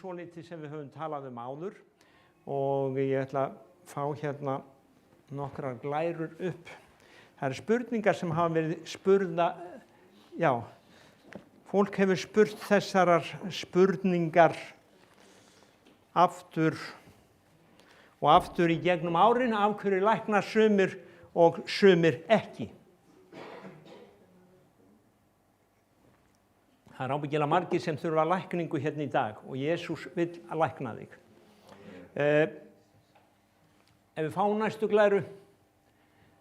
Svolítið sem við höfum talað áður og ég ætla að fá hérna nokkrar glærur upp. Það eru spurningar sem hafa verið spurða, já, fólk hefur spurt þessarar spurningar aftur og aftur í gegnum árin, af hverju lækna sumir og sumir ekki. Það er ábyggilega margir sem þurfa lækningu hérna í dag og Jesús vill að lækna þig. Ef við fáum næstu glæru,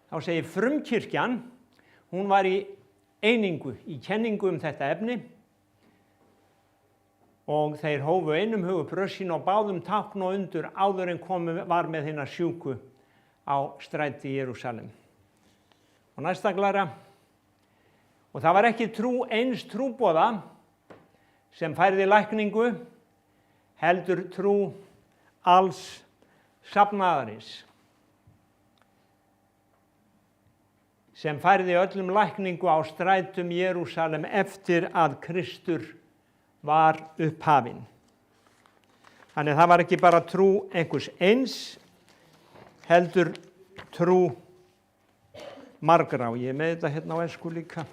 þá segir frumkirkjan, hún var í einingu, í kenningu þetta efni og þeir hófu einum huga bröst sín og báðum tákn og undur áður en komið var með hina sjúku á stræti í Jerúsalem. Og næsta glæra, og það var ekki trú eins trúboða sem færði lækningu, heldur trú alls safnaðarins, sem færði öllum lækningu á strætum Jerúsalem eftir að Kristur var upphafinn. Þannig það var ekki bara trú einhvers eins, heldur trú margra. Og ég með þetta hérna á ensku líka.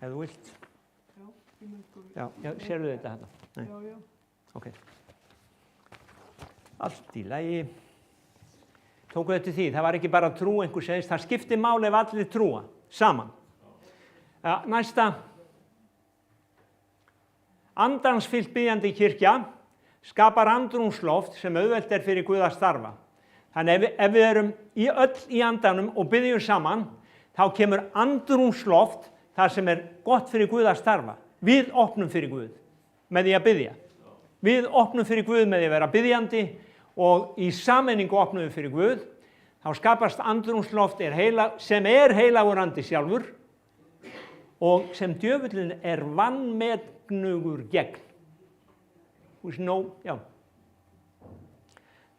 Ef þú vilt. Já, ég mynd þú. Já, sérðu þetta hérna? Nei. Já. Ok. Allt í lagi. Tóku þetta því, það var ekki bara trú einhvers eins, það skipti máli ef allir trúa, saman. Ja, næsta. Andansfyllt biðjandi kirkja skapar andrúmsloft sem auðvelt fyrir Guð að starfa. Þannig ef við erum öll í andanum og biðjum saman, þá kemur andrúmsloft það sem gott fyrir Guð að starfa. Við opnum fyrir Guð með því að biðja. Við opnum fyrir Guð með því að vera biðjandi og í sameiningu opnum við fyrir Guð. Þá skapast andrúmsloft sem heilagur andi sjálfur og sem djöfullinn vanmetnugur gegn. Já.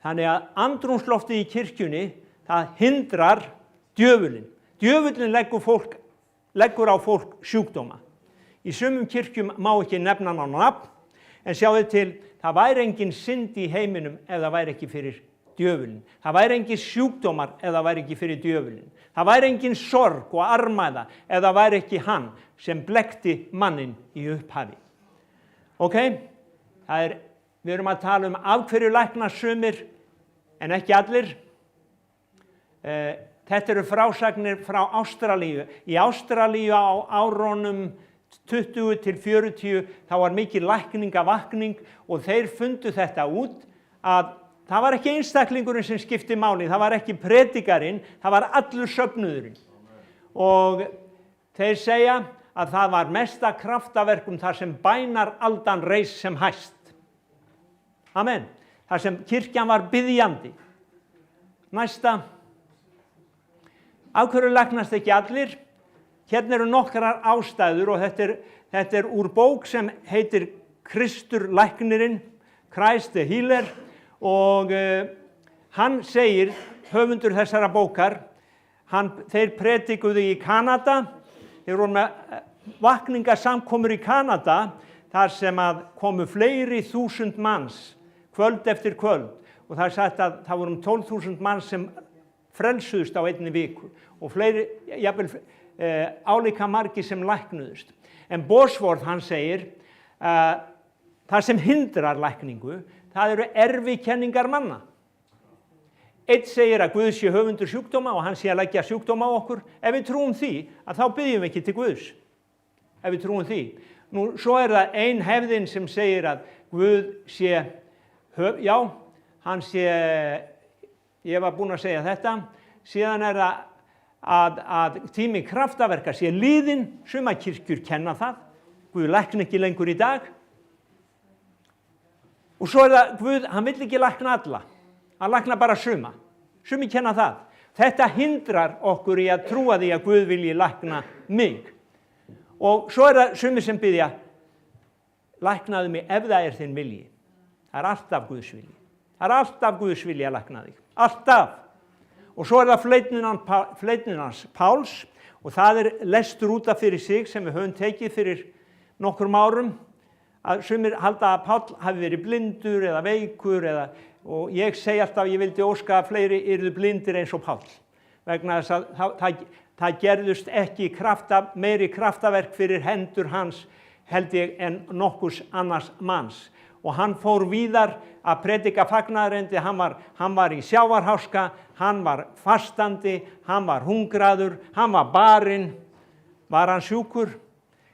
Þannig að andrúmsloftið í kirkjunni, það hindrar djöfullinn. Djöfullinn leggur á fólk sjúkdóma. Í sumum kirkjum má ekki nefna hann á nafn, en sjáðu til, það væri engin synd í heiminum ef það væri ekki fyrir djöfullinn. Það væri engin sjúkdómar ef það væri ekki fyrir djöfullinn. Það væri engin sorg og armæða ef það væri ekki hann sem blekkti mannin í upphafi. Ok? Við erum að tala af hverju lækna sumir en ekki allir. Þetta eru frásagnir frá Ástralíu. Í Ástralíu á árunum 20 til 40 þá var mikil lækningavakning og þeir fundu þetta út að það var ekki einstaklingurinn sem skipti máli, það var ekki predikarinn, það var allur söfnuðurinn. Og þeir segja að það var mesta kraftaverkum þar sem bænaraldan reis sem hæst. Amen. Þar sem kirkjan var biðjandi. Næsta. Af hverju læknast ekki allir? Hérna eru nokkrar ástæður og þetta úr bók sem heitir Kristur læknirinn, Christ the Healer, og hann segir, höfundur þessara bókar, þeir predikuðu í Kanada, þeir voru með vakningasamkomur í Kanada, þar sem að komu fleiri 1000 manns kvöld eftir kvöld og það er sagt að það voru 12.000 manns sem frelsuðust á einni viku og fleiri, jafnvel álíka margir sem læknuðust. En Bosworth hann segir það sem hindrar lækningu, það eru erfikenningar manna. Einn segir að Guð sé höfundur sjúkdóma og hann sé að leggja sjúkdóma á okkur. Ef við trúum því, að þá byggjum við ekki til Guðs. Ef við trúum því. Nú, svo er það ein hefðin sem segir að Guð sé, hann sé, ég var búinn að segja þetta, síðan er það að tími kraftaverka sé liðinn, suma kirkjur kenna það, Guð lækna ekki lengur í dag. Og svo er það, Guð, hann vill ekki lækna alla, hann lækna bara suma kenna það. Þetta hindrar okkur í að trúa því að Guð vilji lækna mig. Og svo er það sumir sem biðja, læknaðu mig ef það er þinn vilji. Það er alltaf Guðs vilji. Það er alltaf Guðs vilji að lækna þig. Alltaf. Og svo er það fleitnin hans Páls og það er lestur út af fyrir sig sem við höfum tekið fyrir nokkrum árum. Að sumir halda að Páll hafi verið blindur eða veikur og ég segi alltaf að ég vildi óska að fleiri yrðu blindir eins og Páll. Vegna þess að það gerðust ekki meiri kraftaverk fyrir hendur hans held ég en nokkurs annars manns. Og hann fór víðar að predika fagnaðarendi, hann var í sjávarháska, hann var fastandi, hann var hungraður, hann var barinn. Var hann sjúkur?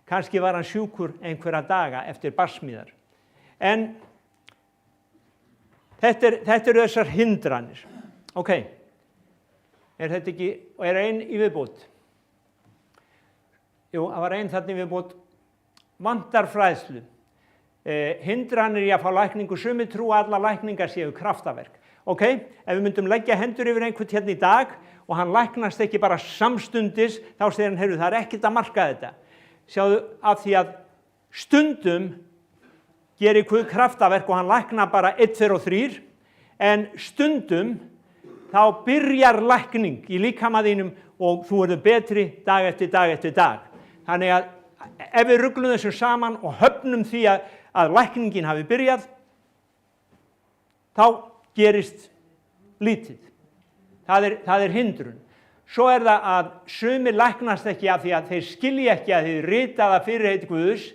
Kannski var hann sjúkur einhverja daga eftir barsmíðar. En þetta eru þessar hindranir. Ok, er þetta ekki, er ein í viðbót? Jú, það var ein þarna í viðbót, vantar fræðslu. Hindranir í að fá lækningu, sumir trúa allar lækningar séu kraftaverk. Ok, ef við myndum leggja hendur yfir einhvern hérna í dag og hann læknast ekki bara samstundis, þá segir hann, heyrðu, það er ekkert að marka þetta. Sjáðu af því að stundum gerir Guð kraftaverk og hann lækna bara 1, 2 og 3, en stundum þá byrjar lækning í líkama þínum og þú verður betri dag eftir dag eftir dag. Þannig að ef við ruglum þessu saman og höfnum því að lækningin hafi byrjað, þá gerist lítið. Það er hindrun. Svo er það að sumir læknast ekki af því að þeir skilja ekki að þið ritaða fyrirheit Guðs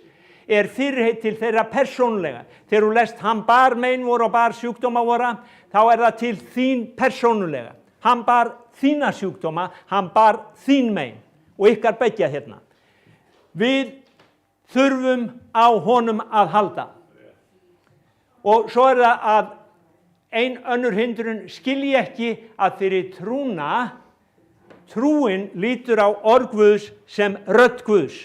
er fyrirheit til þeirra persónulega. Þegar þú lest hann bar mein voru og bar sjúkdóma voru, þá er það til þín persónulega. Hann bar þína sjúkdóma, hann bar þín mein og ykkar beggja hérna. Við þurfum á honum að halda. Og svo er það að ein önnur hindrun skilji ekki að fyrir trúin lítur á orð Guðs sem rödd Guðs.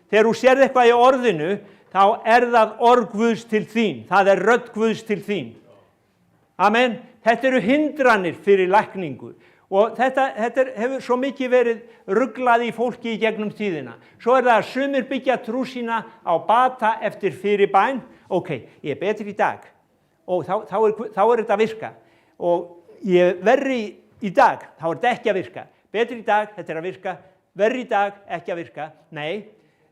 Þegar þú sérð eitthvað í orðinu, þá er það orð Guðs til þín. Það er rödd Guðs til þín. Amen. Þetta eru hindranir fyrir lækningu. Og þetta hefur svo mikið verið ruglað í fólki í gegnum tíðina. Svo er það að sumir byggja trú sína á bata eftir fyrirbæn. Ok, ég er betri í dag. Og þá er þetta að virka. Og ég er verri í dag, þá er þetta ekki að virka. Betri í dag, þetta er að virka. Verri í dag, ekki að virka. Nei,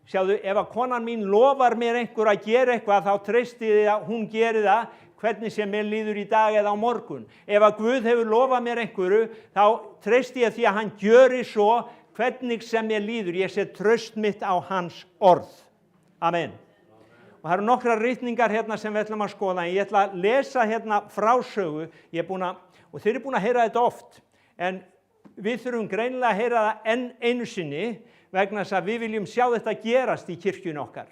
sjáðu, ef að konan mín lofar mér einhver að gera eitthvað, þá treysti ég að hún geri það, hvernig sem mér líður í dag eða á morgun. Ef að Guð hefur lofað mér einhverju, þá treysti ég því að hann gjöri svo, hvernig sem mér líður. Ég set traust mitt á hans orð. Amen. Og það eru nokkrar ritningar hérna sem við ætlum að skoða. Ég ætla að lesa hérna frásögu. Og þeir eru búin að heyra þetta oft. En við þurfum greinilega að heyra það enn einu sinni vegna þess að við viljum sjá þetta gerast í kirkjunni okkar.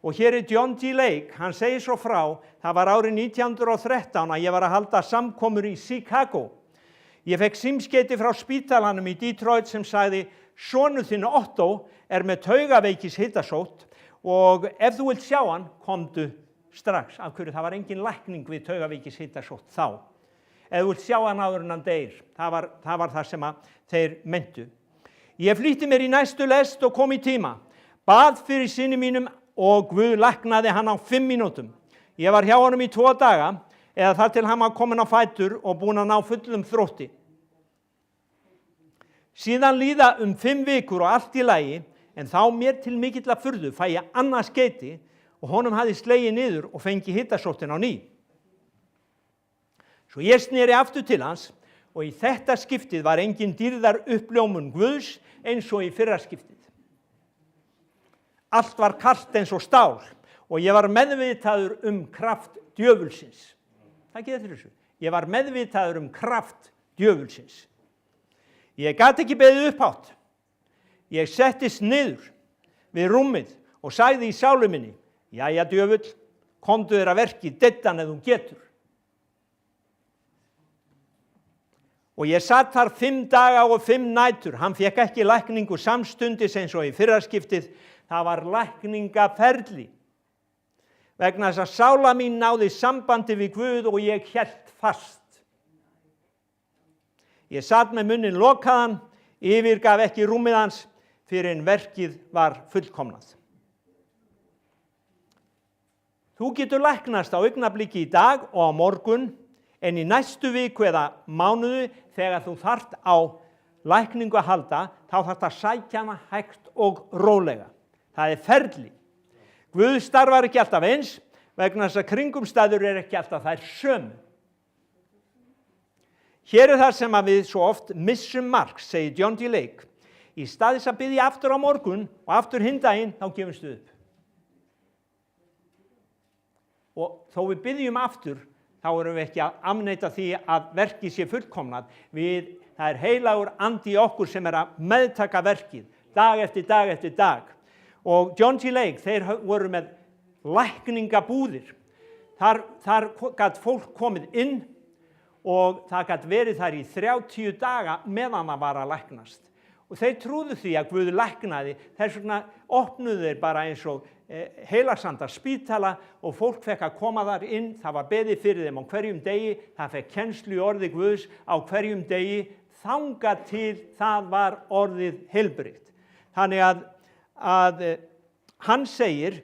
Og hér er John D. Lake, hann segir svo frá, það var árið 1913 að ég var að halda samkomur í Chicago. Ég fekk símskeyti frá spítalanum í Detroit sem sagði, sonur þinn Otto er með taugaveikis hittasótt og ef þú vilt sjá hann, komdu strax. Af hverju, það var engin lækning við taugaveikis hittasótt þá. Ef þú vilt sjá hann áður en hann deyr. Það var það sem þeir meintu. Ég flýtti mér í næstu lest og kom í tíma. Bað fyrir syni mínum og Guð læknaði hann á 5 mínútum. Ég var hjá honum í 2 daga eða þar til hann var komin á fætur og búinn að ná fullum þrótti. Síðan líða 5 vikur og allt í lagi, en þá mér til mikilla furðu fæ ég annað skeyti og honum hafði slegið niður og fengi hittasóttin á ný. Svo ég sneri aftur til hans og í þetta skiptið var engin dýrðar uppljómun Guðs eins og í fyrra skiptið. Allt var kalt eins og stál og ég var meðvitaður kraft djöfulsins. Það getur þessu. Ég var meðvitaður kraft djöfulsins. Ég gat ekki beðið upphátt. Ég settist niður við rúmið og sagði í sálu minni, jæja djöfull, komdu þér að verki deddan ef þú getur. Og ég satt þar 5 daga og 5 nætur. Hann fékk ekki lækningu samstundis eins og í fyrra skiptið. Það var lækningaferli. Vegna þess að sála mín náði sambandi við Guð og ég hélt fast. Ég satt með munnin lokaðan, yfirgaf ekki rúmið hans fyrir en verkið var fullkomnað. Þú getur læknast á augnabliki í dag og á morgun, en í næstu viku eða mánuði þegar þú þarft á lækningu að halda, þá þarft að sækja hana hægt og rólega. Það er ferli. Guð starfar ekki alltaf eins, vegna þess að kringumstæður ekki alltaf þær sömu. Hér er það sem við svo oft missum marks, segir John D. Lake. Í stað þess að biðja aftur á morgun og aftur hinn daginn, þá gefumst við upp. Og þó við biðjum aftur, þá erum við ekki að afneita því að verkið sé fullkomnað. Það er heilagur andi í okkur sem er að meðtaka verkið, dag eftir dag eftir dag. Og John G. Lake, þeir voru með lækningabúðir. Þar gat fólk komið inn og það gat verið þar í 30 daga meðan það var að læknast. Og þeir trúðu því að Guð læknaði, þess vegna opnuðu þeir bara eins og heilagsandar spítala og fólk fekk að koma þar inn, það var beðið fyrir þeim á hverjum degi, það fekk kennslu í orði Guðs á hverjum degi, þangað til það var orðið heilbrigt. Þannig að hann segir,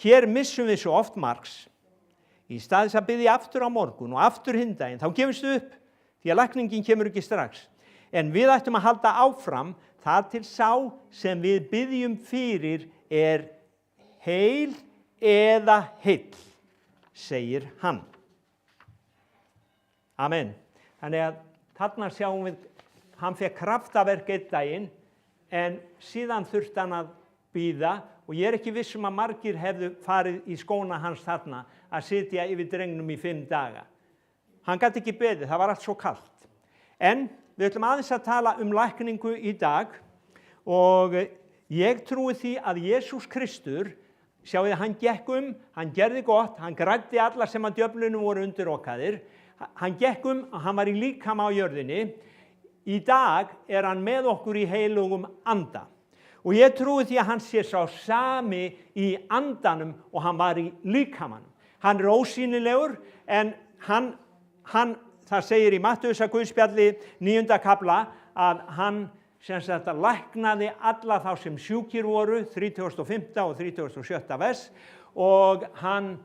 hér missum við svo oft marks, í stað þess að biðja aftur á morgun og aftur hinn daginn, þá gefumst við upp, því að lækningin kemur ekki strax. En við ættum að halda áfram, það til sá sem við biðjum fyrir er heil eða heill, segir hann. Amen. Þannig að þarna sjáum við, hann fekk kraftaverk einn daginn, en síðan þurfti hann að bíða, og ég er ekki viss að margir hefðu farið í skóna hans þarna að sitja yfir drengnum í 5 daga. Hann gat ekki beðið, það var allt svo kalt. En við ætlum aðeins að tala lækningu í dag og ég trúi því að Jesús Kristur, sjáu þið, hann gekk hann gerði gott, hann græddi alla sem að djöflunum voru undirokaðir, hann gekk hann var í líkama á jörðinni, í dag er hann með okkur í heilugum anda. Og ég trúi því að hann sé sá sami í andanum og hann var í líkamanum. Hann er ósýnilegur, en hann það segir í Mattheusar Guðspjalli 9. kapla að hann sem sagt læknaði alla þá sem sjúkir voru, 35. og 37. vers, og hann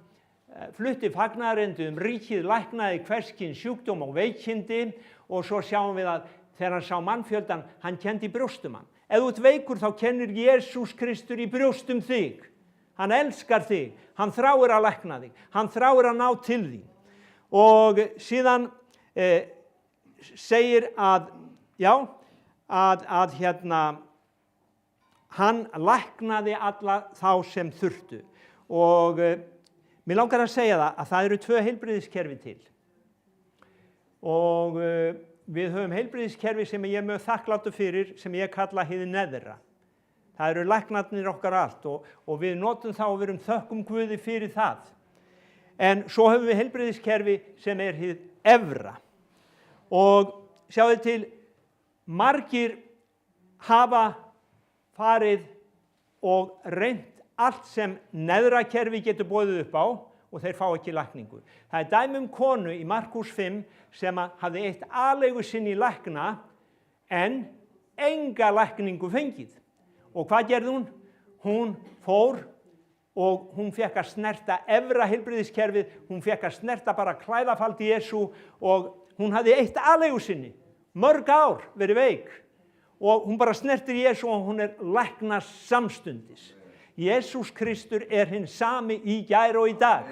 flutti fagnaðarendi ríkið, læknaði hvers kyns sjúkdóm og veikindi, og svo sjáum við að þegar hann sá mannfjöldan, hann kenndi brjóstum hann. Ef þú ert veikur þá kennir Jesús Kristur í brjóstum þig. Hann elskar þig, hann þráir að lækna þig, hann þráir að ná til þín. Og síðan segir að hann læknaði alla þá sem þurftu. Og mér langar að segja það eru 2 heilbrigðiskerfi til. Og við höfum heilbrigðiskerfi sem ég er mjög þakklátur fyrir, sem ég kalla hið neðra. Það eru læknarnir okkar allt og við notum þá og við erum þökkum Guði fyrir það. En svo höfum við heilbrigðiskerfi sem er hið efra. Og sjáðu til, margir hafa farið og reynt allt sem neðra kerfi getur boðið upp á og þeir fá ekki lækningu. Það er dæmi konu í Markús 5 sem hafði eitt aleigu sinni lækna en enga lækningu fengið. Og hvað gerði hún? Hún fór og hún fekk að snerta efra heilbrigðiskerfið, hún fekk að snerta bara klæðafaldi Jesú og hún hafði eitt aleigu sinni, mörg ár verið veik og hún bara snertir Jesú og hún er læknast samstundis. Jesús Kristur hinn sami í gær og í dag.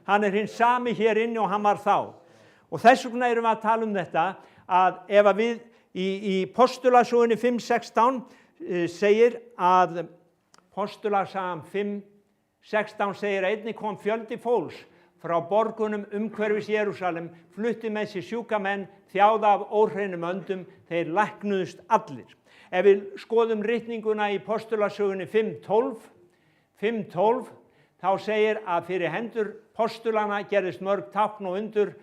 Hann hinn sami hér inni og hann var þá. Og þess vegna erum við að tala þetta, að ef að við í Postulasögunni 5:16 segir að Postulasagan 5:16 segir að einnig kom fjöldi fólks frá borgunum umhverfis Jerúsalem, flutti með sér sjúka menn, þjáða af óhreinum öndum, þeir læknuðust allir. Ef við skoðum ritninguna í Postulasögunni 5:12, þá segir að fyrir hendur postulana gerðist mörg tákn og undur.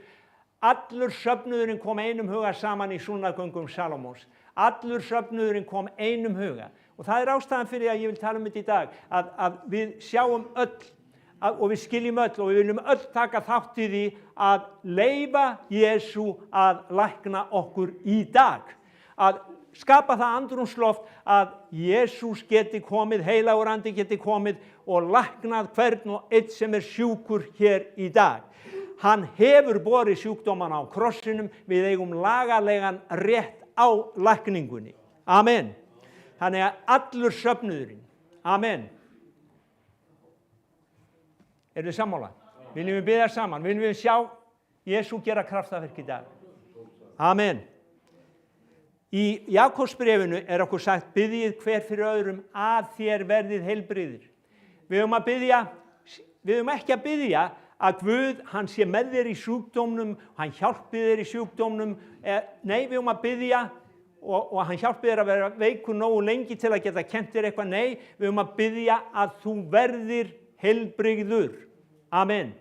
Allur söfnuðurinn kom einum huga saman í súnagöngum Salómons. Allur söfnuðurinn kom einum huga. Og það ástæðan fyrir að ég vil tala þetta í dag, að við sjáum öll, og við skiljum öll, og við viljum öll taka þátt í því að leyfa Jesú að lækna okkur í dag. Að skapa það andrúmsloft að Jesús geti komið, heilagur andi geti komið og læknað hvern og einn sem sjúkur hér í dag. Hann hefur borið sjúkdómana á krossinum, við eigum lagalegan rétt á lækningunni. Amen. Þannig að allur söfnuðurinn. Amen. Eru þið sammála? Viljum við biðja saman? Viljum við sjá Jesú gera kraftaverk í dag? Amen. Í Jakobsbréfinu okkur sagt, biðjið hver fyrir öðrum að þér verðið heilbrigðir. Við eigum ekki að biðja að Guð, hann sé með þér í sjúkdómnum, hann hjálpi þér í sjúkdómnum. Nei, við eigum að biðja og hann hjálpi þér að vera veikur nógu lengi til að geta kennt þér eitthvað. Nei, við eigum að biðja að þú verðir heilbrigður. Amen.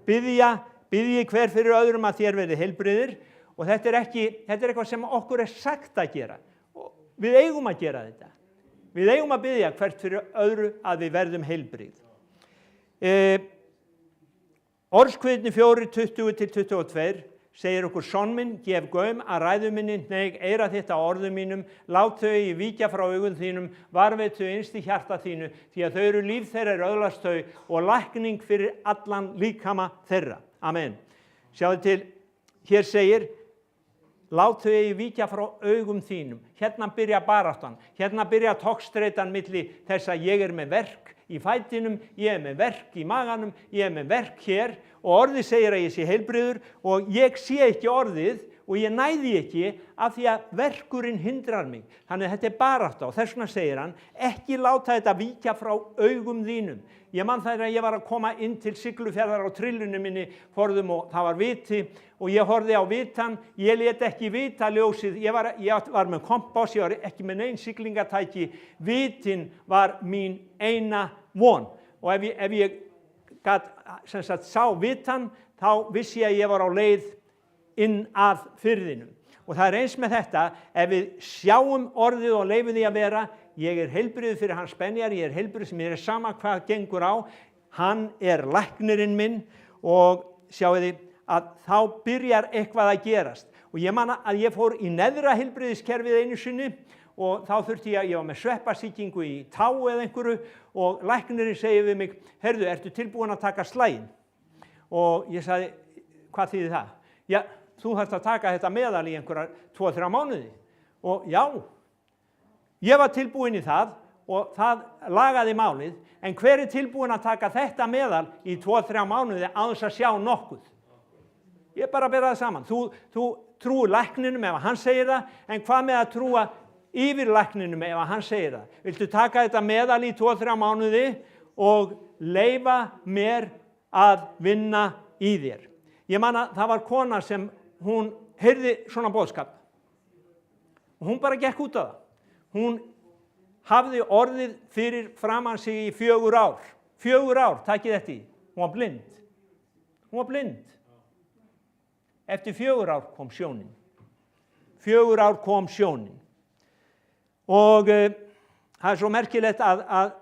Biðjið hver fyrir öðrum að þér verðið heilbrigðir. Og þetta eitthvað sem okkur sagt að gera. Og við eigum að gera þetta. Við eigum að biðja hvert fyrir öðru að við verðum heilbrigð. Orðskviðni 4:20-22 segir okkur: Son minn, gef gaum að ræðu minni, hneig eyra þitt á orðum mínum, lát þau víkja frá augum þínum, varveit þau innst í hjarta þínu, því að þau líf þeirra öðlast þau og lækning fyrir allan líkama þeirra. Amen. Sjáðu til, hér segir: lát þau víkja frá augum þínum. Hérna byrja baráttan, hérna byrja togstreitan milli þess að ég með verk í fætinum, ég með verk í maganum, ég með verk hér, og orðið segir að ég sé heilbrigður og ég sé ekki orðið og ég næði ekki af því að verkurinn hindrar mig. Þannig að þetta barátta, og þess vegna segir hann: ekki láta þetta víkja frá augum þínum. Ég man þegar ég var að koma inn til Siglufjarðar á trillunni minni forðum og það var viti og ég horfði á vitan, ég lét ekki vita ljósið, ég var með kompás, ég var ekki með nein siglingatæki, vitin var mín eina von. Og ef ég sá vitan, þá vissi ég að ég var á leið inn að firðinum. Og það eins með þetta, ef við sjáum orðið og leifum því að vera: ég heilbrigður fyrir hans benjar, ég heilbrigður sem ég sama hvað gengur á, hann læknirinn minn, og sjáu þið að þá byrjar eitthvað að gerast. Og ég man að ég fór í neðra heilbrigðiskerfið einu sinni og þá þurfti ég var með sveppasýkingu í tá eða einhverju og læknirinn segir við mig: heyrðu, ertu tilbúin að taka slaginn? Og ég sagði: hvað þýðir það? Já, þú þarft að taka þetta meðal í einhverja 2-3 mánuði. Og já, ég var tilbúin í það og það lagaði málið, en hver tilbúin að taka þetta meðal í 2-3 mánuði án þess að sjá nokkuð? Ég bara bera það saman. Þú trúir lækninum ef hann segir það, en hvað með að trúa yfir lækninum ef hann segir það? Viltu taka þetta meðal í 2-3 mánuði og leyfa mér að vinna í þér? Ég man að það var kona sem hún heyrði svona boðskap og hún bara gekk út af það. Hún hafði orðið fyrir framan sig í 4 ár. 4 ár, takið eftir. Hún var blind. Hún var blind. Eftir 4 ár kom sjónin. 4 ár kom sjónin. Og það svo merkilegt að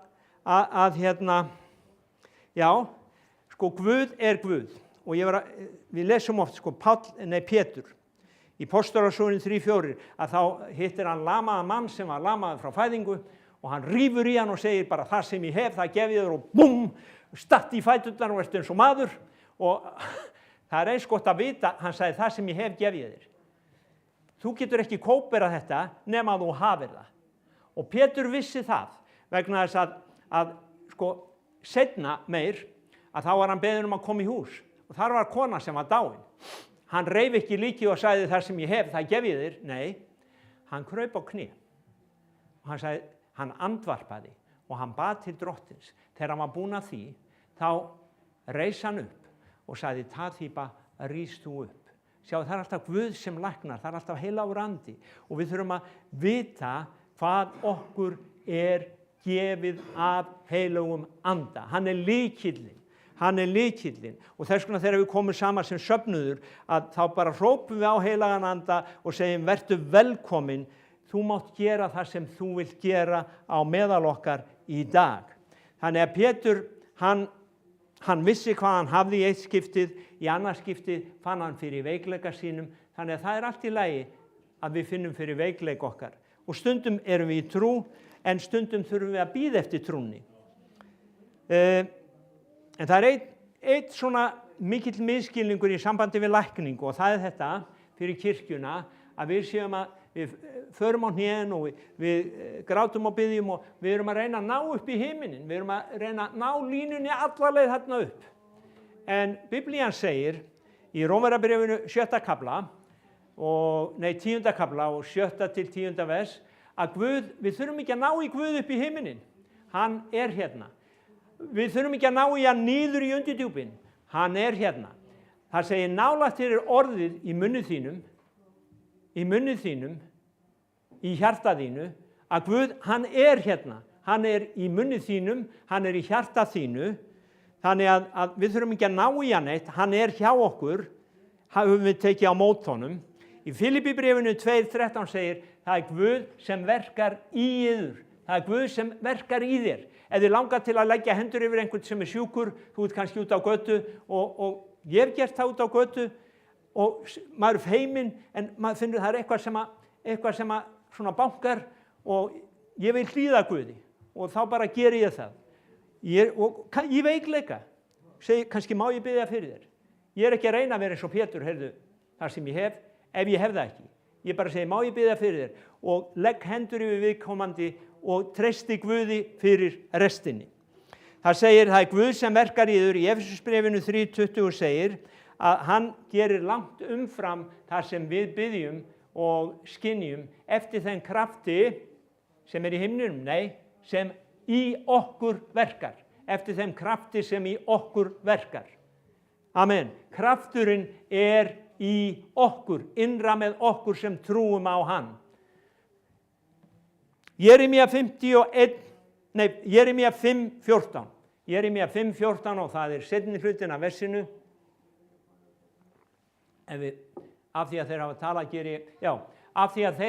já, sko, Guð Guð. Og við lesum oft, sko, Pétur í Postulasögunni 3:4, að þá hittir hann lamaðan mann sem var lamaður frá fæðingu og hann rífur í hann og segir bara: það sem ég hef, það gef ég þér, og búm, statt í fæturnar og ertu eins og maður. Og það eins gott að vita, hann sagði: það sem ég hef, gef ég þér. Þú getur ekki kóperað þetta nema þú hafir það. Og Pétur vissi það vegna þess að seinna meir að þá var hann beðinn að koma í hús og þar var kona sem var dáin. Hann reif ekki líki og sagði það sem ég hef, það gef ég þér. Nei, hann kraup á kné og hann sagði, hann andvarpaði og hann bað til drottins. Þegar hann var búinn að því, þá reis hann upp og sagði, Taþíba, rís þú upp. Sjáðu, það alltaf Guð sem læknar, það alltaf heilagur andi og við þurfum að vita hvað okkur gefið af heilagum anda. Hann lykillinn. Hann lykillinn og þess vegna þegar við komum saman sem söfnuður að þá bara hrópum við á heilagan anda og segjum vertu velkomin, þú mátt gera það sem þú vilt gera á meðal okkar í dag. Þannig að Pétur, hann vissi hvað hann hafði í eitt skiptið, í annað skiptið fann hann fyrir veikleika sínum, þannig að það allt í lagi að við finnum fyrir veikleika okkar. Og stundum erum við í trú, en stundum þurfum við að bíða eftir trúnni. En það eitt svona mikill misskilningur í sambandi við lækningu og það þetta fyrir kirkjuna að við séum að við förum á hnén og við grátum og biðjum og við erum að reyna að ná upp í himinin, við erum að reyna að ná línunni alla leið þarna upp. En Biblían segir í Rómverjabréfinu 7. kafla 10. kafla og 7. til 10. vers að Guð, við þurfum ekki að ná í Guð upp í himinin, hann hérna. Við þurfum ekki að ná í hann niður í undirdjúpin, hann hérna. Það segir nálægt þér orðið í munni þínum, í hjarta þínu, að Guð, hann hérna. Hann í munni þínum, hann í hjarta þínu, þannig að við þurfum ekki að ná í hann eitt, hann hjá okkur, höfum við tekið á mót honum. Í Filippíbréfinu 2:13 segir, það Guð sem verkar í yður, það Guð sem verkar í þér. Ef þið langar til að leggja hendur yfir einhvern sem sjúkur, þú ert kannski út á götu og ég hef gert það út á götu og maður feiminn en maður finnur það eitthvað sem svona bankar og ég vil hlýða Guði og þá bara geri ég það. Í veikleika, segi kannski má ég biðja fyrir þér. Ég ekki að reyna að vera eins og Pétur, heyrðu, það sem ég hef, ef ég hef það ekki. Ég bara segi má ég biðja fyrir þér og legg hendur yfir viðkomandi og treysti Guði fyrir restinni. Það segir, það Guð sem verkar í yður, í Efesusbréfinu 3:20 segir að hann gerir langt umfram það sem við biðjum og skynjum eftir þeim krafti sem í himninum, nei, sem í okkur verkar, eftir þeim krafti sem í okkur verkar. Amen. Krafturinn í okkur, innra með okkur sem trúum á hann. Jeremía 5:14. Jeremía 5:14 og það seinni hlutin af versinu. Af því að þeir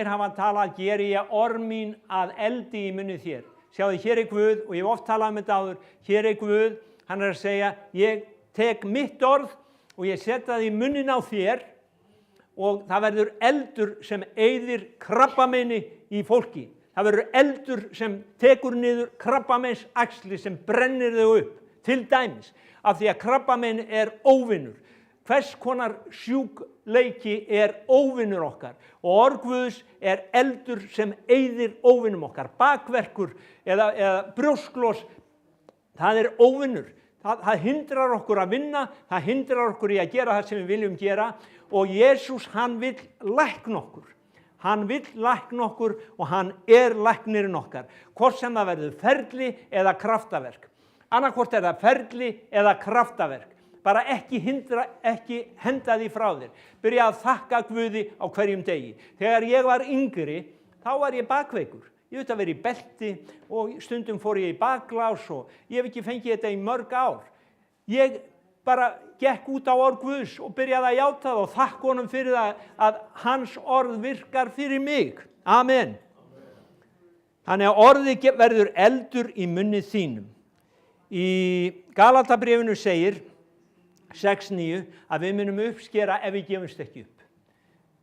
hafa talað geri ég orð mín að eldi í munni þér. Sjáðu, hér Guð, og ég hef oft talað þetta áður, hér Guð, hann að segja, ég tek mitt orð og ég setja það í munnin á þér og það verður eldur sem eyðir krabbameini í fólki. Það verður eldur sem tekur niður krabbameins axli sem brennir þau upp, til dæmis, af því að krabbamein óvinur. Hvers konar sjúkleiki óvinur okkar og orð Guðs eldur sem eyðir óvinum okkar. Bakverkur eða brjósklos, það óvinur. Það hindrar okkur að vinna, það hindrar okkur í að gera það sem við viljum gera og Jesús, hann vill lækna okkur. Hann vill lækna okkur og hann læknirinn okkar. Hvort sem það verður ferli eða kraftaverk. Annarkvort það ferli eða kraftaverk. Bara ekki henda því frá þér. Byrja að þakka Guði á hverjum degi. Þegar ég var yngri, þá var ég bakveikur. Ég veit að vera í belti og stundum fór ég í baklás og ég hef ekki fengið þetta í mörg ár. Ég bara gekk út á orð Guðs og byrjaði að játa það og þakka honum fyrir það að hans orð virkar fyrir mig. Amen. Þannig að orðið verður eldur í munni þínum. Í Galatabréfinu segir 6:9 að við munum uppskera ef við gefumst ekki upp.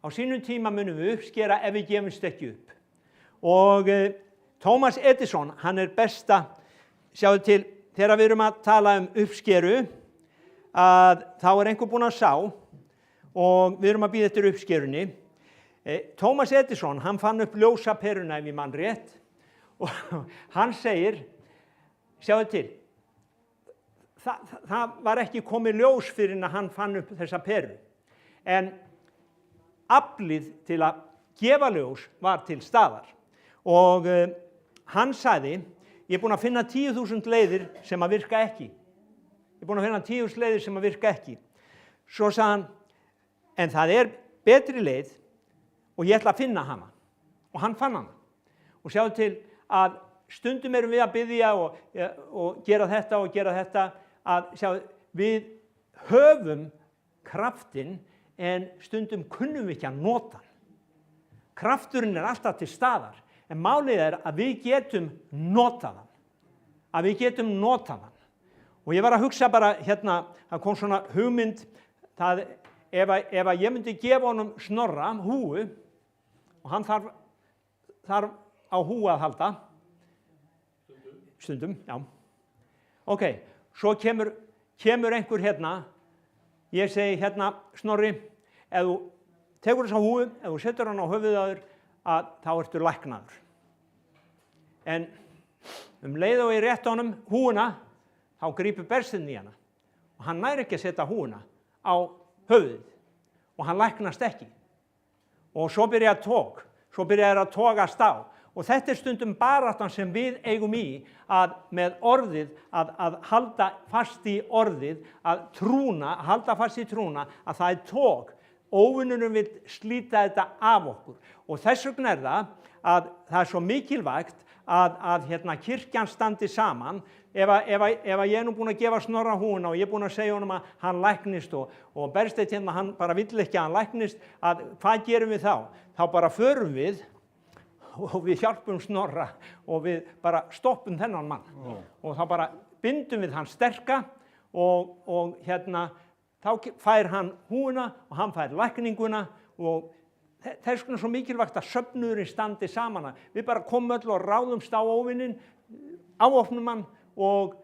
Á sínum tíma munum við uppskera ef við gefumst ekki upp. Og Thomas Edison, hann besta, sjáðu til, þegar við erum að tala uppskeru, að þá einhver búinn að sá og við erum að bíða eftir uppskerunni. Thomas Edison, hann fann upp ljósaperuna ef ég man rétt og hann segir, sjáðu til, það var ekki komið ljós fyrir en að hann fann upp þessa peru. En aflið til að gefa ljós var til staðar. Og hann sagði, ég er búinn að finna 10.000 leiðir sem að virka ekki. Ég er búinn að finna 10.000 leiðir sem að virka ekki. Svo sagði hann, en það er betri leið og ég ætla að finna hana. Og hann fann hana. Og sjáðu til að stundum erum við að biðja og gera þetta, að sjáðu, við höfum kraftinn en stundum kunnum við ekki að nota hann. Krafturinn er alltaf til staðar, en málið er að við getum notað hann. Og ég var að hugsa bara hérna, það kom svona hugmynd, ef að ég myndi gefa honum Snorra húfu, og hann þarf á húfu að halda, stundum, já. Ok, svo kemur einhver hérna, ég segi hérna, Snorri, ef þú tekur þessa húfu, ef þú setur hann á höfuðið á þér, þá ertu læknaður. En leið og ég rétt honum húfuna, þá grípur bersinn í hana. Og hann nær ekki að setja húfuna á höfuðið. Og hann læknast ekki. Og svo byrjar að togast á. Og þetta er stundum baráttan sem við eigum í, að með orðið, að halda fast í orðið, að halda fast í trúna, að það er tog. Óvinnurinn vil slíta þetta af okkur. Og þess vegna er að það er svo mikilvægt að kirkjan standi saman. Ef ég er nú búinn að gefa Snorra húfuna og ég er búinn að segja honum að hann læknist og Bergsteinn hérna, hann bara vill ekki að hann læknist, að hvað gerum við þá? Þá bara förum við og við hjálpum Snorra og við bara stoppum þennan mann. Og þá bara bindum við hann sterka og þá fær hann húfuna og hann fær lækninguna og þess vegna er svo mikilvægt að söfnuðurinn standi saman. Við bara komum öll og ráðumst á óvinnin, áopnum hann og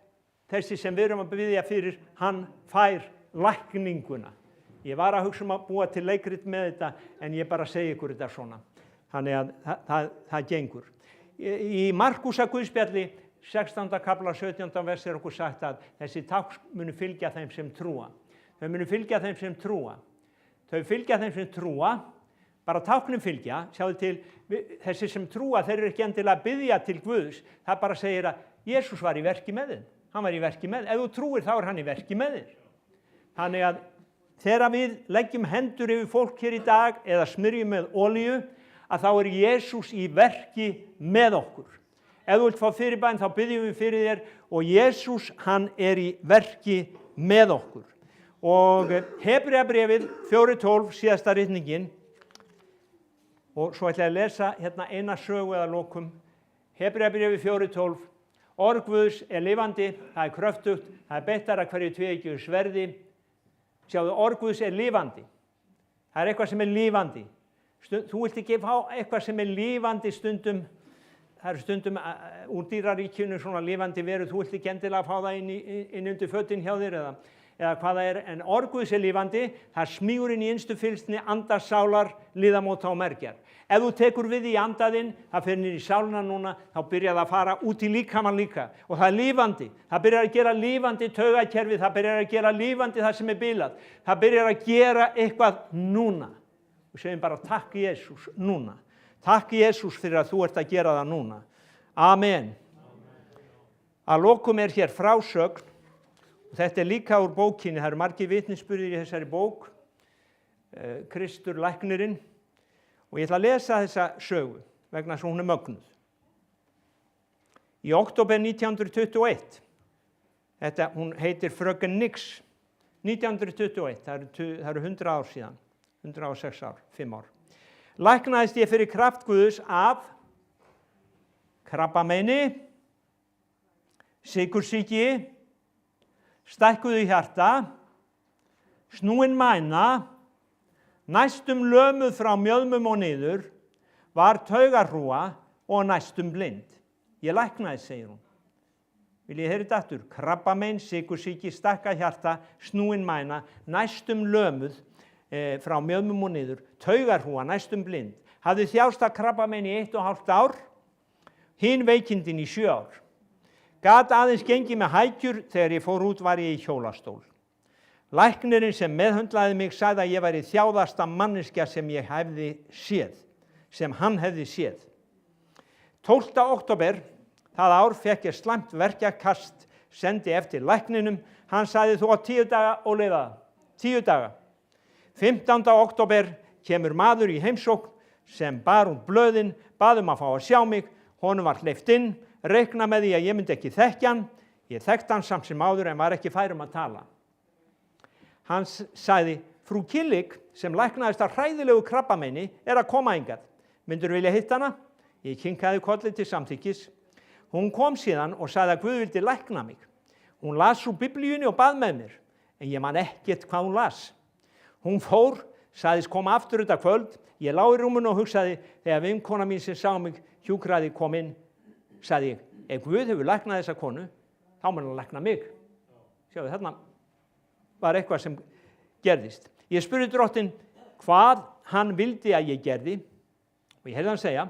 þessi sem við erum að biðja fyrir, hann fær lækninguna. Ég var að hugsa að búa til leikrit með þetta, en ég bara segi ykkur þetta svona. Þannig að það gengur. Í Markúsar Guðspjalli, 16. kafla 17. vers er okkur sagt að þessi tákn munu fylgja þeim sem trúa. Þau munu fylgja þeim sem trúa. Þau fylgja þeim sem trúa, bara táknin fylgja, sjáðu til, þessi sem trúa, þeir eru ekki endilega að biðja til Guðs, það bara segir að Jesús var í verki með þeim. Hann var í verki með þeim. Ef þú trúir, þá er hann í verki með þér. Þannig að þegar við leggjum hendur yfir fólk hér í dag eða smyrjum með olíu, að þá er Jesús í verki með okkur. Ef þú vilt fá fyrirbæn, þá biðjum við fyrir þér og Jesús, hann er í verki með okkur. Og Hebreabréfið 4:12, síðasta ritningin, og svo ætla ég að lesa hérna eina sögu eða lokum. Hebreabréfið 4:12, orð Guðs er lifandi, það er kröftugt, það er bettara hverju tveggju sverði. Sjáðu, orð Guðs er lifandi. Það er eitthvað sem er lifandi. Þú vilt ekki fá eitthvað sem er lifandi stundum. Það eru stundum úr dýraríkinu svona lifandi veru. Þú vilt ekki endilega fá það inn undir fötin hjá þér eða hvað það er. En orð Guðs er lifandi. Það smýgur inn í innstu fylgsni, andar, sálar, liðamóta og mergjar. Ef þú tekur við í andaðinn, það fer niður í sálina núna, þá byrjar það að fara út í líkamann líka. Og það er lifandi. Það byrjar að gera lifandi taugakerfið, það byrjar að gera lifandi það sem er bilað. Það byrjar að gera eitthvað núna. Við segjum bara takk Jesús núna. Takk Jesús fyrir að þú ert að gera það núna. Amen. Að lokum er hér frásögn. Þetta er líka úr bókinni. Það eru margir vitnisburðir í þessari bók. Kristur læknirinn. Og ég ætla að lesa þessa sögu vegna þess að hún er mögnuð. Í október 1921, hún heitir Fröken Nix, 1921, það eru 100 ár síðan, 106 ár, 5 ár. Læknaðist ég fyrir kraft Guðs af krabbameini, sykursýki, stækkuðu hjarta, snúin mæna, næstum lömuð frá mjöðmum og niður, var taugarhrúga og næstum blind. Ég læknaði, segir hún. Vil ég heyra þetta aftur? Krabbamein, sykursýki, stækkað hjarta, snúin mæna, næstum lömuð frá mjöðmum og niður, taugarhrúga, næstum blind. Hafði þjáðst af krabbamein í 1,5 ár, hin veikindin í 7 ár. Gat aðeins gengið með hækjur, þegar ég fór út var ég í hjólastól. Læknirinn sem meðhöndlaði mig sagði að ég væri þjáðasta manneskja sem hann hefði séð. 12. október það ár fékk ég slæmt verkjakast, sendi eftir lækninum. Hann sagði þú á 10 daga og lifa það. 10 daga. 15. október kemur maður í heimsókn sem bar út blöðin, bað að fá að sjá mig. Honum var hleypt inn, reikna með því að ég myndi ekki þekkja hann. Ég þekkti hann samt sem áður en var ekki fær að tala. Hann sagði, frú Killig sem læknaðist af hræðilegu krabbameini að koma hingað. Myndur vilja hitta hana? Ég kinkaði kolli til samþykkis. Hún kom síðan og sagði að Guð vildi lækna mig. Hún las úr Biblíunni og bað með mér, en ég man ekkert hvað hún las. Hún fór, sagðist koma aftur þetta kvöld. Ég lá í rúminu og hugsaði, þegar vinkona mín sem sá mig hjúkraði kom inn, sagði ég, ef Guð hefur læknað þessa konu, þá mun hann lækna mig. Sjáðu, þarna var eitthvað sem gerðist. Ég spurði Drottinn hvað hann vildi að ég gerði og ég heyrði hann segja,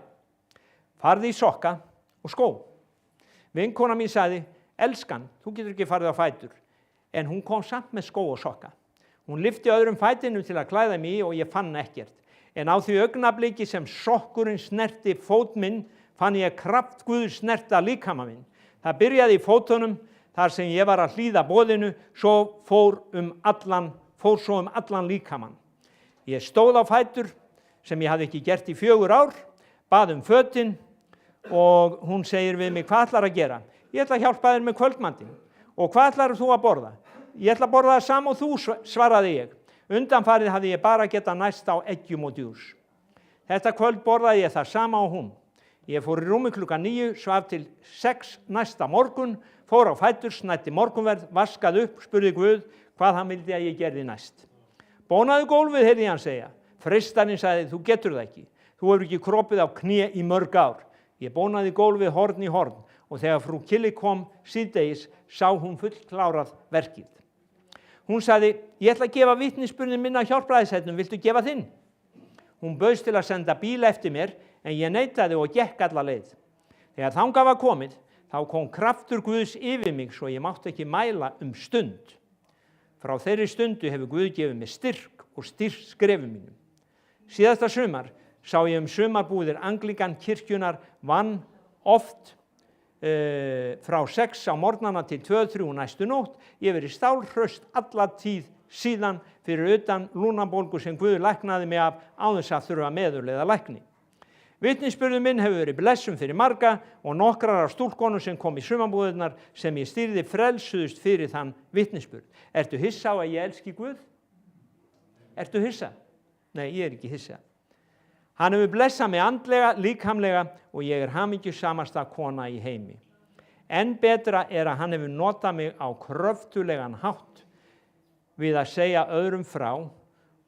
farði í sokka og skó. Vinkona mín sagði, elskan, þú getur ekki farið á fætur, en hún kom samt með skó og sokka. Hún lyfti öðrum fætinum til að klæða mig í og ég fann ekkert. En á því augnabliki sem sokkurinn snerti fót minn, fann ég kraft Guðs snerta líkama minn. Það byrjaði í fótunum, þar sem ég var að hlýða boðinu, svo fór svo um allan líkamann. Ég stóð á fætur, sem ég hafði ekki gert í 4 ár, bað fötin og hún segir við mig, hvað ætlar að gera? Ég ætla að hjálpa þér með kvöldmatinn. Og hvað ætlar þú að borða? Ég ætla að borða það sama og þú, svaraði ég. Undanfarið hafði ég bara getað næst á eggjum og djús. Þetta kvöld borðaði ég það sama og hún. Ég fór í rúmi klukkan 9, svaf til 6 næsta morgun, fór á fætur, snætti morgunverð, vaskaði upp, spurði Guð hvað hann vildi að ég gerði næst. Bónaðu gólfið, heyrði ég hann segja. Freistarinn sagði, þú getur það ekki. Þú hefur ekki kropið á kné í mörg ár. Ég bónaði gólfið horn í horn og þegar frú Killig kom síðdegis sá hún fullklárað verkið. Hún sagði, ég ætla að gefa vitnisburðin minn á hjálpræðishætnum, viltu gefa þinn? Hún bauðst til að senda bíl eftir mér, en ég neitaði og gekk alla leið. Þegar þangað var komið, þá kom kraftur Guðs yfir mig svo ég mátti ekki mæla stund. Frá þeirri stundu hefur Guð gefið mig styrk og styrkt skrefum mínum. Síðasta sumar sá ég sumarbúðir Anglikan kirkjunar vann oft frá 6 á morgnana til 2-3 næstu nótt. Ég verið stálhraust alla tíð síðan fyrir utan lúnabólgu sem Guð læknaði mig af án þess að þurfa meðurleiða lækni. Vitnisburður minn hefur verið blessun fyrir marga og nokkrar af stúlkonum sem kom í sumarbúðirnar sem ég stýrði frelsuðust fyrir þann vitnisburð. Ertu hissa á að ég elski Guð? Ertu hissa? Nei, ég ekki hissa. Hann hefur blessað mig andlega, líkamlega og ég hamingjusamasta kona í heimi. Enn betra að hann hefur notað mig á kröftulegan hátt við að segja öðrum frá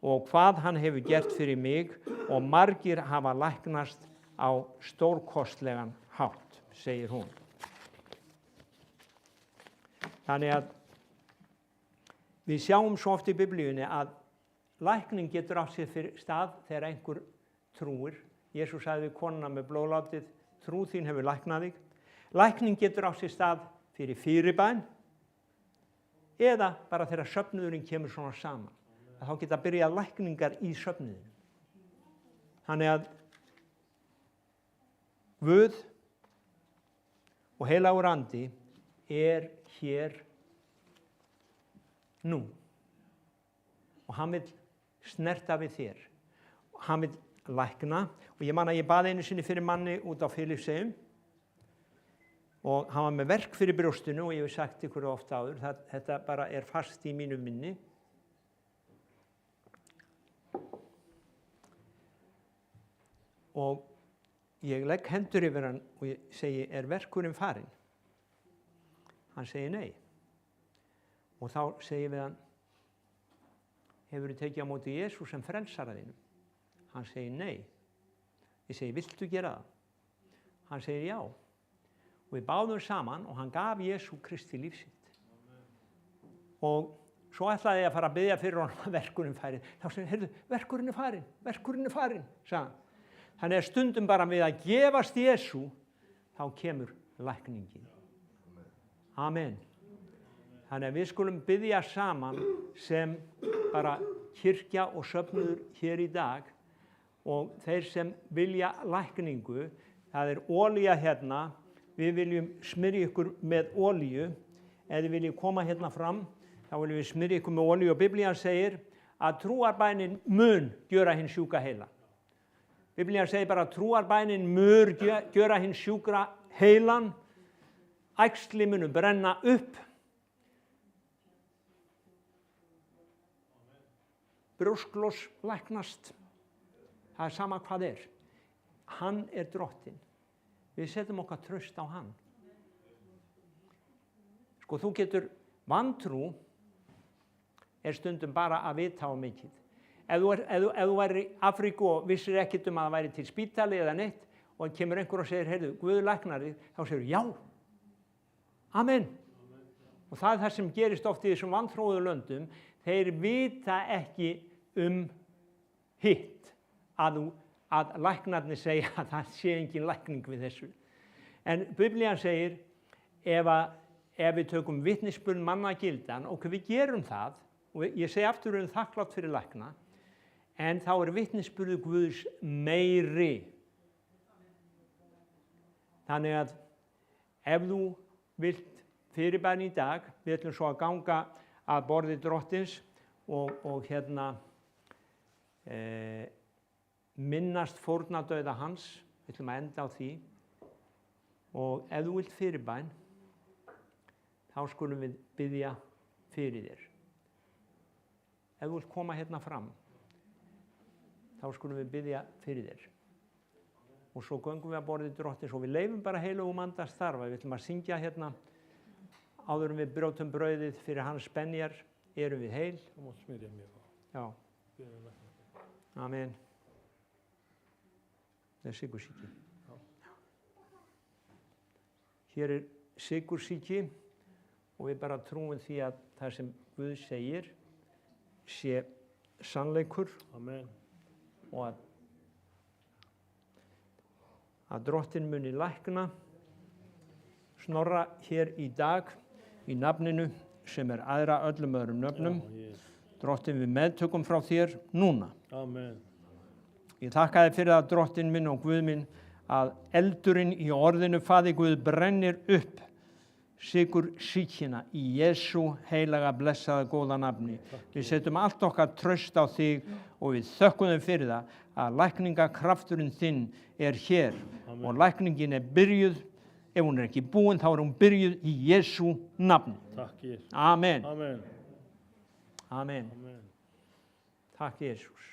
og hvað hann hefur gert fyrir mig og margir hafa læknast á stórkostlegan hátt, segir hún. Þannig að við sjáum svo oft í Biblíunni að lækning getur átt sér fyrir stað þegar einhver trúir. Jesús sagði við konuna með blóðlátið, trú þín hefur læknað þig. Lækning getur átt sér stað fyrir fyrirbæn eða bara þegar söfnuðurinn kemur svona saman. Þá geta byrjað lækningar í söfnuðinu. Þannig að Guð og heilagur andi hér nú. Og hann vil snerta við þér. Hann vil lækna. Og ég man að ég baði einu sinni fyrir manni út á Filippseyjum. Og hann var með verk fyrir brjóstinu og ég hef sagt ykkur ofta áður. Þetta bara fast í mínu minni. Og ég legg hendur yfir hann og ég segi, verkurinn farinn? Hann segir nei. Og þá segi við hann, hefur þú tekið á móti Jesú sem frelsara þínum? Hann segir nei. Ég segi, viltu gera það? Hann segir já. Og við báðum saman og hann gaf Jesú Kristi líf sitt. Og svo ætlaði ég að fara að biðja fyrir honum að verkurinn farinn. Þá segir, heyrðu, verkurinn farinn, sagði hann. Þannig að stundum bara við að gefast Jesú, þá kemur lækningin. Amen. Þannig að við skulum biðja saman sem bara kirkja og söfnuður hér í dag og þeir sem vilja lækningu, það olía hérna, við viljum smyrja ykkur með olíu, ef þið viljið koma hérna fram, þá viljum við smyrja ykkur með olíu og Biblían segir að trúarbænin mun gjöra hinn sjúka heila. Biblían segir bara að trúarbænin mun gjöra hinn sjúkra heilan, æxli munu brenna upp, brjósklos læknast, það sama hvað hann drottinn, við setjum okkar traust á hann. Sko þú getur, vantrú stundum bara að vita á mikið. Ef þú væri í Afríku og vissir ekkert að það væri til spítali eða neitt og kemur einhver og segir, heyrðu, Guð læknar þig, þá segir já, amen. Og það sem gerist oft í þessum vanþróuðu löndum, þeir vita ekki hitt að læknarnir segja að það sé engin lækning við þessu. En Biblían segir, ef við tökum vitnisburð manna gildan, og við gerum það, og ég segi aftur þakklátt fyrir lækna, en þá vitnisburður Guðs meiri. Þannig að ef þú vilt fyrirbæn í dag, við ætlum svo að ganga að borði drottins og minnast fórnardauða hans, við ætlum að enda á því, og ef þú vilt fyrirbæn, þá skulum við biðja fyrir þér. Ef þú vilt koma hérna fram, þá skulum við biðja fyrir þér. Og svo göngum við að borði drottins og við leifum bara heilugum anda að starfa. Við ætlum að syngja hérna áður en við brjótum brauðið fyrir hans benjar, erum við heil. Þú mátt smyrja mér á. Já. Amen. Það sykursýki. Hér sykursýki og við bara trúum því að það sem Guð segir sé sannleikur. Amen. Og að drottinn muni lækna Snorra hér í dag í nafninu sem æðra öllum öðrum nöfnum. Drottinn við meðtökum frá þér núna. Amen. Ég þakka þér fyrir að drottinn minn og Guð minn að eldurinn í orðinu Faðir Guð brennir upp sykursýkina í Jesú heilaga blessaða góða nafni. Við setjum allt okkar traust á þig og við þökkum þér fyrir það að lækningakrafturinn þinn hér. Amen. Og lækningin byrjuð, ef hún ekki búin þá hún byrjuð í Jesú nafni. Takk Jesús. Amen. Amen. Amen. Amen. Takk Jesús.